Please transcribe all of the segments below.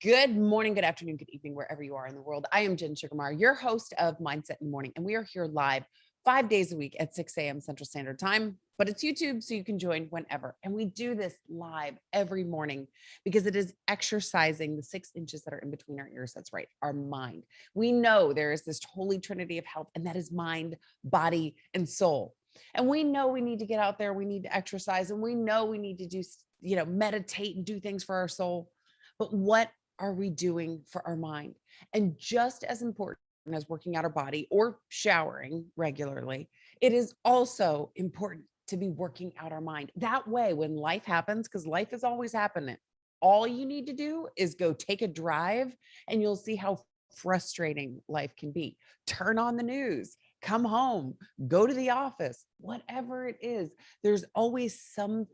Good morning, good afternoon, good evening, wherever you are in the world. I am Jen Sugarmeyer, your host of Mindset in the Morning, and we are here live 5 days a week at 6 a.m. Central Standard Time. But it's YouTube, so you can join whenever. And we do this live every morning because it is exercising the 6 inches that are in between our ears. That's right, our mind. We know there is this holy trinity of health, and that is mind, body, and soul. And we know we need to get out there, we need to exercise, and we know we need to do, meditate and do things for our soul. But what are we doing for our mind? And just as important as working out our body or showering regularly, it is also important to be working out our mind. That way, when life happens, because life is always happening, all you need to do is go take a drive and you'll see how frustrating life can be. Turn on the news, come home, go to the office, whatever it is, there's always something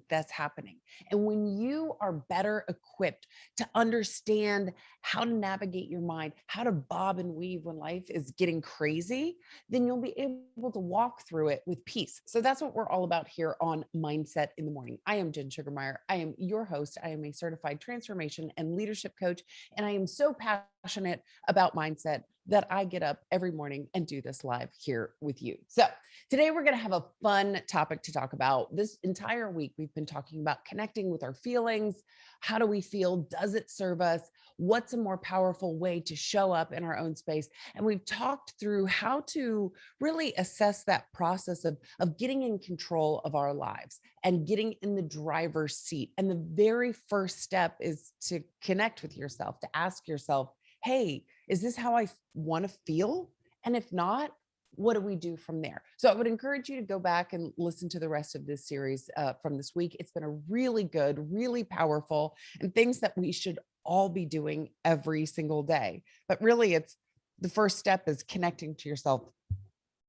that's happening. And when you are better equipped to understand how to navigate your mind, how to bob and weave when life is getting crazy, then you'll be able to walk through it with peace. So that's what we're all about here on Mindset in the Morning. I am Jen Sugarmeyer. I am your host. I am a certified transformation and leadership coach. And I am so passionate about mindset that I get up every morning and do this live here with you. So today we're going to have a fun topic to talk about. This entire week, we've been talking about connecting with our feelings. How do we feel? Does it serve us? What's a more powerful way to show up in our own space? And we've talked through how to really assess that process of getting in control of our lives and getting in the driver's seat. And the very first step is to connect with yourself, to ask yourself, hey, is this how I want to feel? And if not, what do we do from there? So I would encourage you to go back and listen to the rest of this series from this week. It's been a really good, really powerful, and things that we should all be doing every single day. But really, it's the first step is connecting to yourself.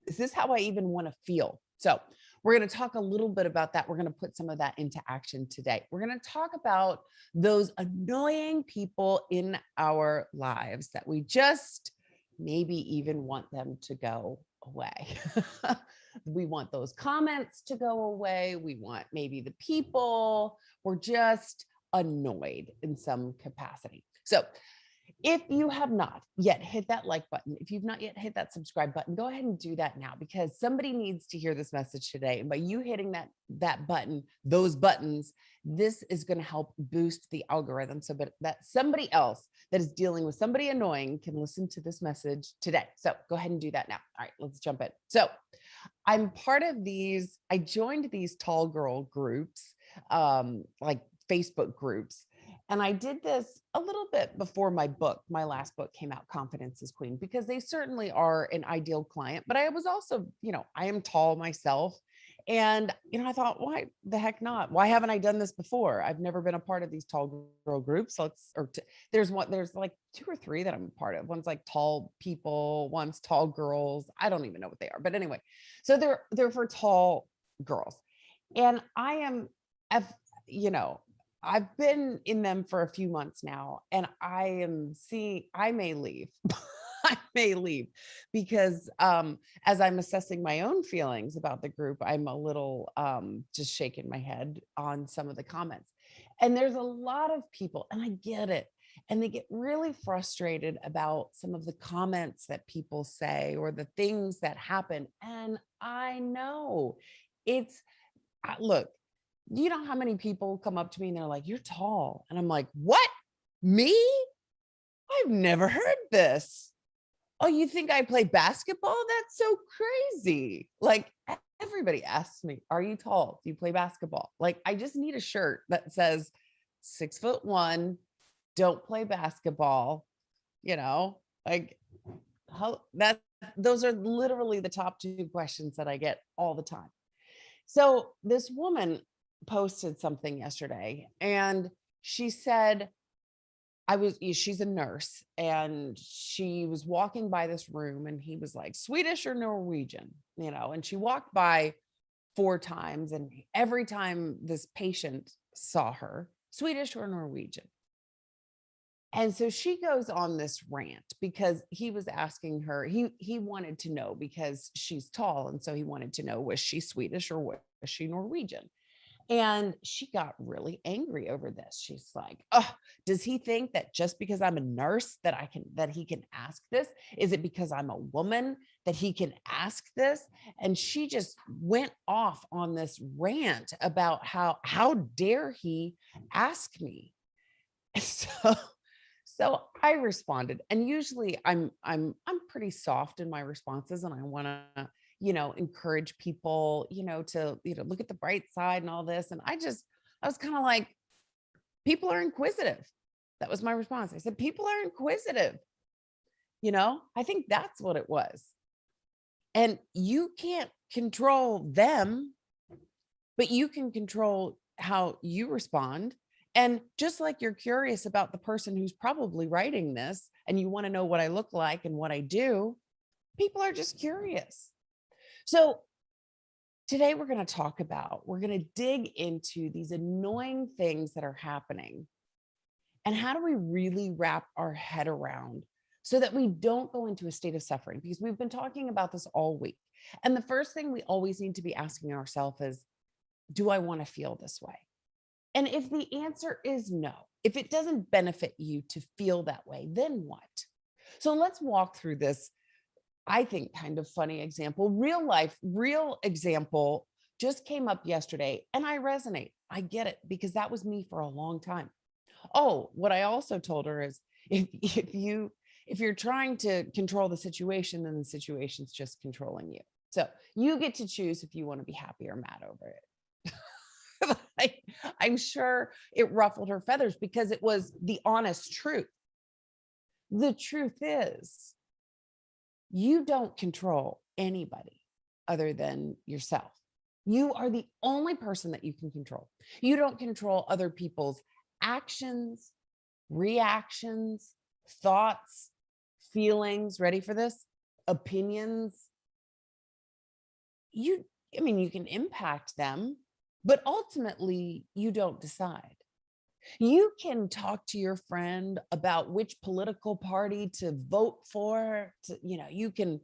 Is this how I even want to feel? So we're going to talk a little bit about that. We're going to put some of that into action today. We're going to talk about those annoying people in our lives that we just maybe even want them to go away. We want those comments to go away. We want maybe the people. We're just annoyed in some capacity. So if you have not yet hit that like button, if you've not yet hit that subscribe button, go ahead and do that now because somebody needs to hear this message today. And by you hitting that button, those buttons, this is going to help boost the algorithm so that somebody else that is dealing with somebody annoying can listen to this message today. So go ahead and do that now. All right, let's jump in. So I'm part of these, I joined these tall girl groups, like Facebook groups. And I did this a little bit before my last book came out, Confidence is Queen, because they certainly are an ideal client. But I was also, I am tall myself. And, I thought, why the heck not? Why haven't I done this before? I've never been a part of these tall girl groups. There's like two or three that I'm a part of. One's like tall people, one's tall girls. I don't even know what they are. But anyway, so they're for tall girls. And I am, you know, I've been in them for a few months now, and I am seeing I may leave. I may leave because as I'm assessing my own feelings about the group, I'm a little just shaking my head on some of the comments. And there's a lot of people, and I get it. And they get really frustrated about some of the comments that people say or the things that happen. And I know it's, look, you know how many people come up to me and they're like, you're tall. And I'm like, what? Me? I've never heard this. Oh, you think I play basketball? That's so crazy. Like everybody asks me, are you tall? Do you play basketball? Like, I just need a shirt that says 6'1", don't play basketball, like how that those are literally the top two questions that I get all the time. So this woman posted something yesterday and she said, she's a nurse and she was walking by this room and he was like, Swedish or Norwegian, and she walked by 4 times and every time this patient saw her, Swedish or Norwegian. And so she goes on this rant because he was asking her, he wanted to know because she's tall. And so he wanted to know, was she Swedish or was she Norwegian? And she got really angry over this. She's like, oh, does he think that just because I'm a nurse that he can ask this? Is it because I'm a woman that he can ask this? And she just went off on this rant about how dare he ask me? So so I responded, and usually I'm pretty soft in my responses, and I want to, encourage people, to, look at the bright side and all this. And I was kind of like, people are inquisitive. That was my response. I said, people are inquisitive. I think that's what it was. And you can't control them, but you can control how you respond. And just like you're curious about the person who's probably writing this and you want to know what I look like and what I do, people are just curious. So today we're going to dig into these annoying things that are happening. And how do we really wrap our head around so that we don't go into a state of suffering? Because we've been talking about this all week. And the first thing we always need to be asking ourselves is, do I want to feel this way? And if the answer is no, if it doesn't benefit you to feel that way, then what? So let's walk through this, I think, kind of funny example. Real life, real example just came up yesterday, and I resonate. I get it, because that was me for a long time. Oh, what I also told her is, if you're trying to control the situation, then the situation's just controlling you. So you get to choose if you want to be happy or mad over it. I'm sure it ruffled her feathers because it was the honest truth. The truth is, you don't control anybody other than yourself. You are the only person that you can control. You don't control other people's actions, reactions, thoughts, feelings. Ready for this? Opinions. You can impact them, but ultimately you don't decide. You can talk to your friend about which political party to vote for. You can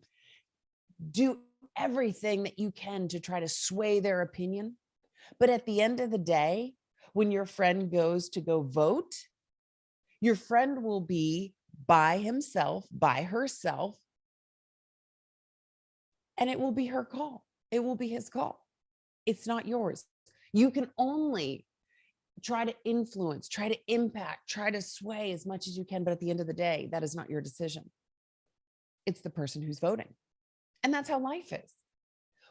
do everything that you can to try to sway their opinion. But at the end of the day, when your friend goes to go vote, your friend will be by himself, by herself, and it will be her call. It will be his call. It's not yours. You can only try to influence, try to impact, try to sway as much as you can. But at the end of the day, that is not your decision. It's the person who's voting. And that's how life is.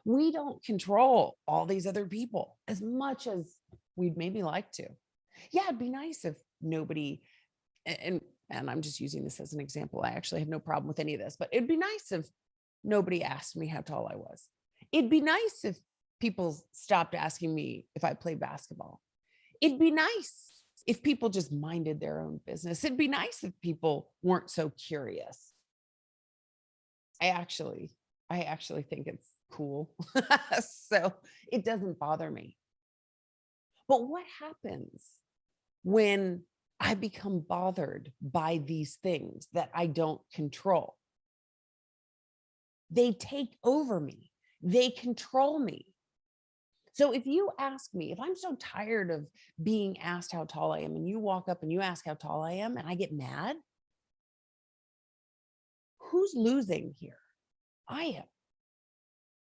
We don't control all these other people as much as we'd maybe like to. Yeah, it'd be nice if nobody, and I'm just using this as an example. I actually have no problem with any of this, but it'd be nice if nobody asked me how tall I was. It'd be nice if people stopped asking me if I played basketball. It'd be nice if people just minded their own business. It'd be nice if people weren't so curious. I actually think it's cool. So it doesn't bother me. But what happens when I become bothered by these things that I don't control? They take over me. They control me. So if you ask me, if I'm so tired of being asked how tall I am, and you walk up and you ask how tall I am, and I get mad, who's losing here? I am.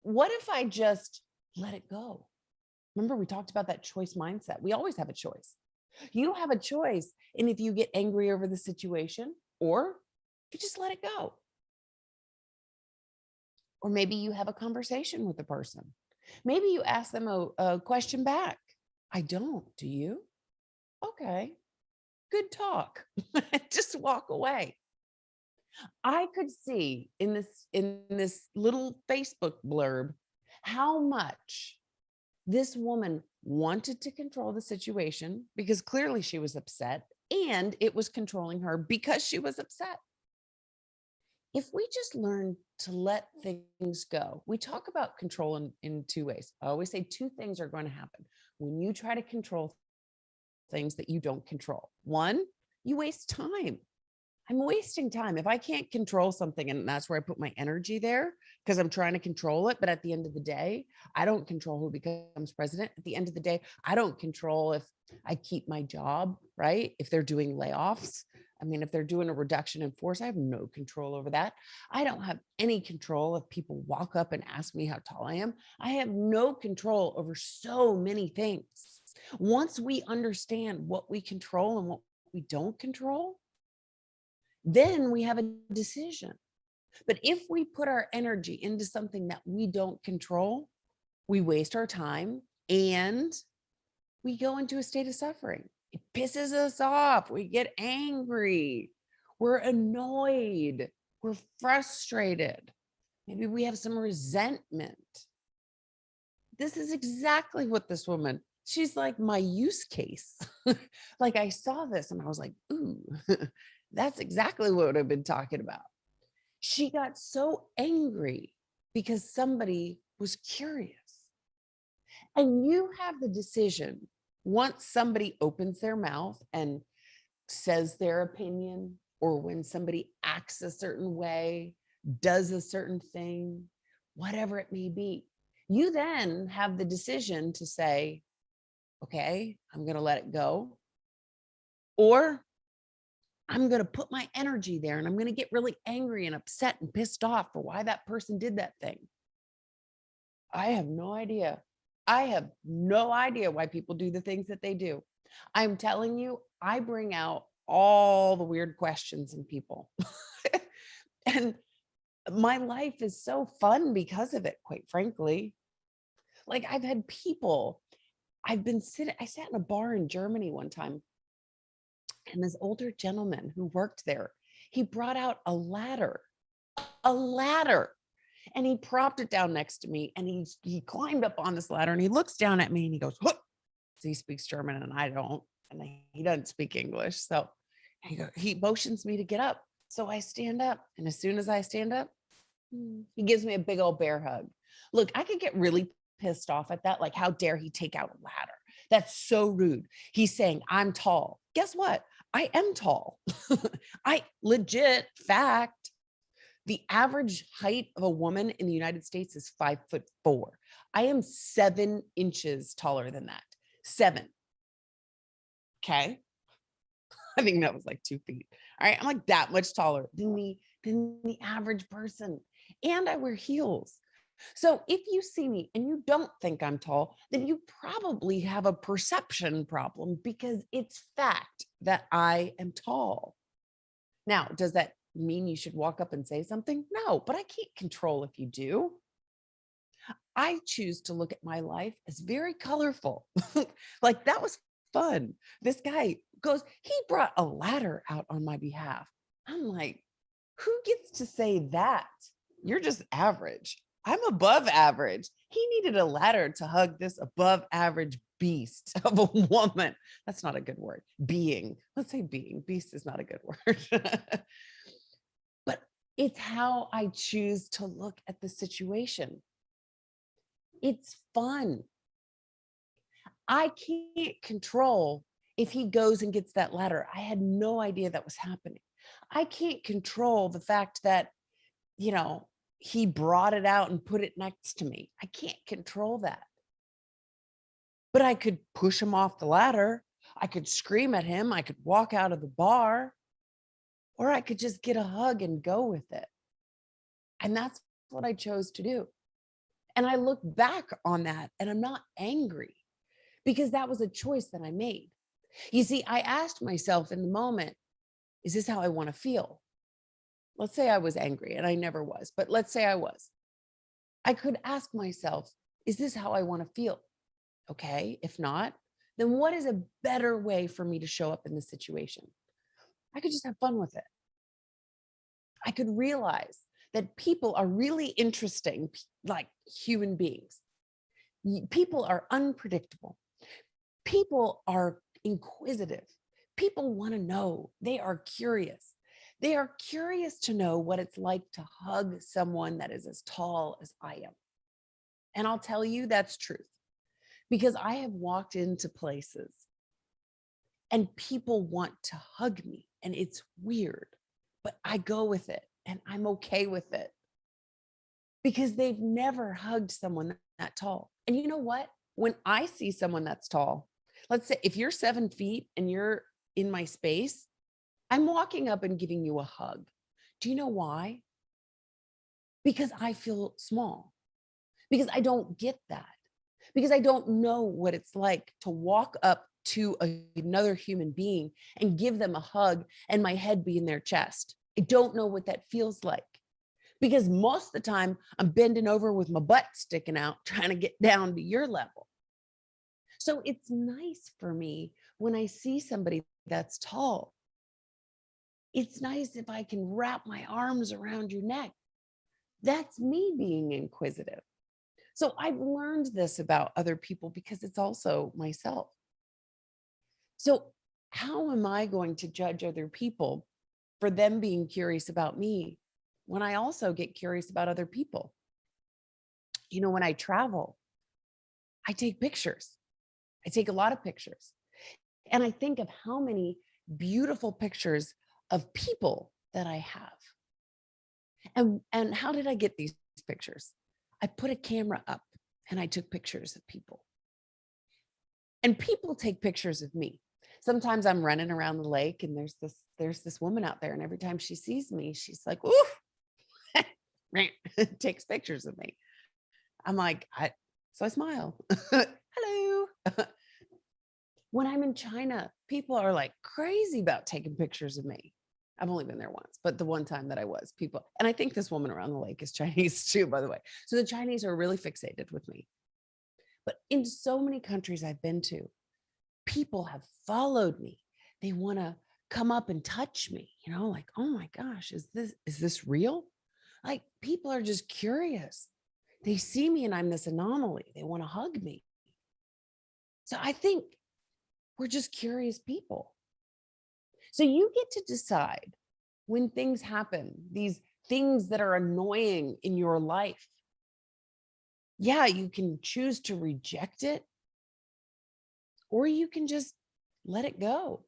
What if I just let it go? Remember, we talked about that choice mindset. We always have a choice. You have a choice. And if you get angry over the situation, or you just let it go. Or maybe you have a conversation with the person. Maybe you ask them a question back. I don't. Do you? Okay. Good talk. Just walk away. I could see in this little Facebook blurb how much this woman wanted to control the situation, because clearly she was upset, and it was controlling her because she was upset. If we just learn to let things go, we talk about control in two ways. I always say two things are going to happen when you try to control things that you don't control. One, you waste time. I'm wasting time. If I can't control something, and that's where I put my energy there because I'm trying to control it. But at the end of the day, I don't control who becomes president. At the end of the day, I don't control if I keep my job, right? If they're doing layoffs. I mean, if they're doing a reduction in force, I have no control over that. I don't have any control if people walk up and ask me how tall I am. I have no control over so many things. Once we understand what we control and what we don't control, then we have a decision. But if we put our energy into something that we don't control, we waste our time and we go into a state of suffering. It pisses us off. We get angry. We're annoyed. We're frustrated. Maybe we have some resentment. This is exactly what this woman, she's like my use case. Like I saw this and I was like, ooh, that's exactly what I've been talking about. She got so angry because somebody was curious. And you have the decision once somebody opens their mouth and says their opinion, or when somebody acts a certain way, does a certain thing, whatever it may be, you then have the decision to say, okay, I'm going to let it go, or I'm going to put my energy there and I'm going to get really angry and upset and pissed off for why that person did that thing. I have no idea. I have no idea why people do the things that they do. I'm telling you, I bring out all the weird questions in people. And my life is so fun because of it, quite frankly. Like I've had people, I sat in a bar in Germany one time, and this older gentleman who worked there, he brought out a ladder, and he propped it down next to me, and he climbed up on this ladder and he looks down at me and he goes, "Huh." So he speaks German and I don't, and he doesn't speak English. So he motions me to get up. So I stand up, and as soon as I stand up, he gives me a big old bear hug. Look, I could get really pissed off at that. Like, how dare he take out a ladder? That's so rude. He's saying I'm tall. Guess what? I am tall. I legit fact. The average height of a woman in the United States is 5'4". I am 7 inches taller than that. 7. Okay. I think that was like 2 feet. All right. I'm like that much taller than the average person. And I wear heels. So if you see me and you don't think I'm tall, then you probably have a perception problem, because it's fact that I am tall. Now, does that mean you should walk up and say something? No, but I can't control if you do. I choose to look at my life as very colorful. Like that was fun. This guy goes, he brought a ladder out on my behalf. I'm like, who gets to say that? You're just average. I'm above average. He needed a ladder to hug this above average beast of a woman. That's not a good word. Being. Let's say being. Beast is not a good word. But it's how I choose to look at the situation. It's fun. I can't control if he goes and gets that ladder. I had no idea that was happening. I can't control the fact that, he brought it out and put it next to me. I can't control that. But I could push him off the ladder. I could scream at him. I could walk out of the bar, or I could just get a hug and go with it. And that's what I chose to do. And I look back on that and I'm not angry, because that was a choice that I made. You see, I asked myself in the moment, is this how I want to feel? Let's say I was angry, and I never was, but let's say I was. I could ask myself, is this how I want to feel? Okay. If not, then what is a better way for me to show up in this situation? I could just have fun with it. I could realize that people are really interesting, like human beings. People are unpredictable. People are inquisitive. People want to know. They are curious. They are curious to know what it's like to hug someone that is as tall as I am. And I'll tell you that's truth, because I have walked into places and people want to hug me, and it's weird. but I go with it and I'm okay with it because they've never hugged someone that tall. And you know what? When I see someone that's tall, let's say if you're 7 feet and you're in my space, I'm walking up and giving you a hug. Do you know why? Because I feel small, because I don't get that, because I don't know what it's like to walk up to another human being and give them a hug and my head be in their chest. I don't know what that feels like because most of the time I'm bending over with my butt sticking out, trying to get down to your level. So it's nice for me when I see somebody that's tall. It's nice if I can wrap my arms around your neck. That's me being inquisitive. So I've learned this about other people because it's also myself. So how am I going to judge other people for them being curious about me when I also get curious about other people? You know, when I travel, I take pictures. I take a lot of pictures. And I think of how many beautiful pictures of people that I have. And how did I get these pictures? I put a camera up and I took pictures of people. And people take pictures of me. Sometimes I'm running around the lake and there's this woman out there, and every time she sees me, she's like, ooh, takes pictures of me. I'm like, so I smile. Hello. When I'm in China, people are like crazy about taking pictures of me. I've only been there once, but the one time that I was, people, and I think this woman around the lake is Chinese too, by the way. So the Chinese are really fixated with me. But in so many countries I've been to, people have followed me. They want to come up and touch me, like, oh my gosh, is this real? Like, people are just curious. They see me and I'm this anomaly. They want to hug me. So I think we're just curious people. So you get to decide when things happen, these things that are annoying in your life. Yeah, you can choose to reject it, or you can just let it go.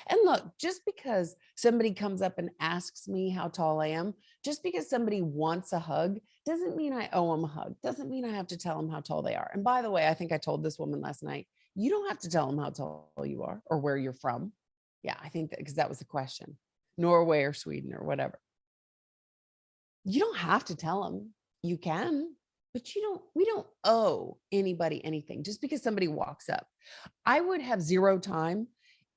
And look, just because somebody comes up and asks me how tall I am, just because somebody wants a hug, doesn't mean I owe them a hug. Doesn't mean I have to tell them how tall they are. And by the way, I think I told this woman last night, you don't have to tell them how tall you are or where you're from. Yeah, I think that because that was the question. Norway or Sweden or whatever. You don't have to tell them. You can, but we don't owe anybody anything just because somebody walks up. I would have zero time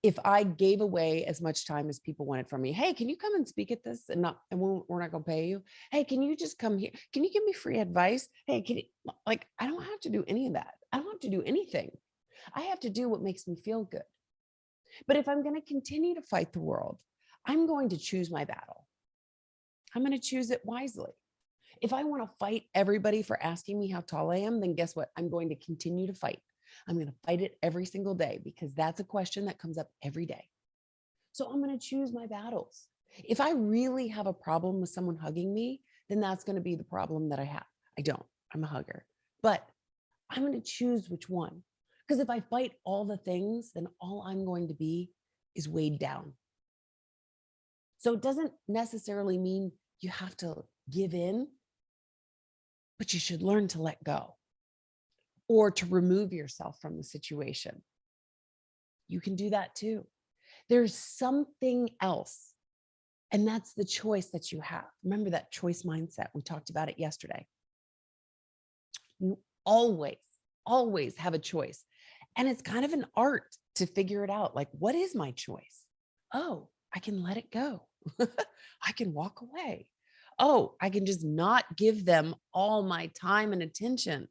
if I gave away as much time as people wanted from me. Hey, can you come and speak at this and we're not going to pay you? Hey, can you just come here? Can you give me free advice? Hey, I don't have to do any of that. I don't have to do anything. I have to do what makes me feel good. But if I'm going to continue to fight the world, I'm going to choose my battle. I'm going to choose it wisely. If I want to fight everybody for asking me how tall I am, then guess what? I'm going to continue to fight. I'm going to fight it every single day because that's a question that comes up every day. So I'm going to choose my battles. If I really have a problem with someone hugging me, then that's going to be the problem that I have. I don't. I'm a hugger. But I'm going to choose which one. Because if I fight all the things, then all I'm going to be is weighed down. So it doesn't necessarily mean you have to give in, but you should learn to let go or to remove yourself from the situation. You can do that too. There's something else, and that's the choice that you have. Remember that choice mindset. We talked about it yesterday. You always have a choice. And it's kind of an art to figure it out. Like, what is my choice? Oh, I can let it go. I can walk away. Oh, I can just not give them all my time and attention.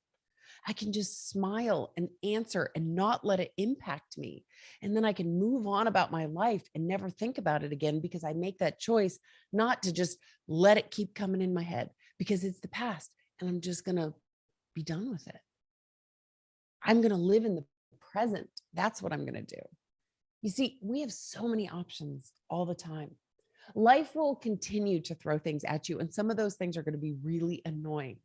I can just smile and answer and not let it impact me. And then I can move on about my life and never think about it again because I make that choice not to just let it keep coming in my head because it's the past and I'm just going to be done with it. I'm going to live in the present. That's what I'm going to do. You see, we have so many options all the time. Life will continue to throw things at you, and some of those things are going to be really annoying.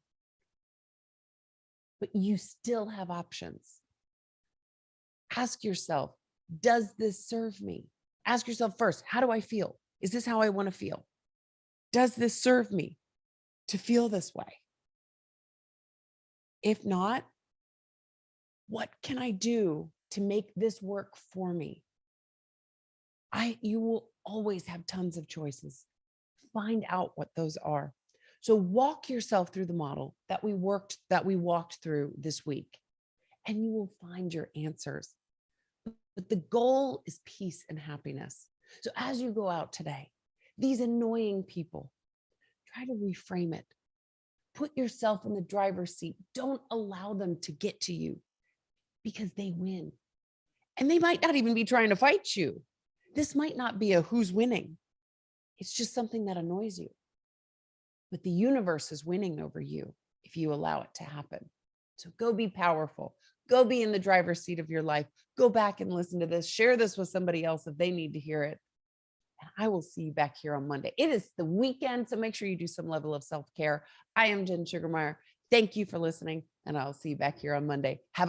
But you still have options. Ask yourself, does this serve me? Ask yourself first, how do I feel? Is this how I want to feel? Does this serve me to feel this way? If not, what can I do to make this work for me? You will always have tons of choices. Find out what those are. So walk yourself through the model that we walked through this week, and you will find your answers. But the goal is peace and happiness. So as you go out today, these annoying people, try to reframe it. Put yourself in the driver's seat. Don't allow them to get to you, because they win. And they might not even be trying to fight you. This might not be a who's winning. It's just something that annoys you. But the universe is winning over you if you allow it to happen. So go be powerful. Go be in the driver's seat of your life. Go back and listen to this. Share this with somebody else if they need to hear it. And I will see you back here on Monday. It is the weekend, so make sure you do some level of self-care. I am Jen Sugarmeyer. Thank you for listening, and I'll see you back here on Monday. Have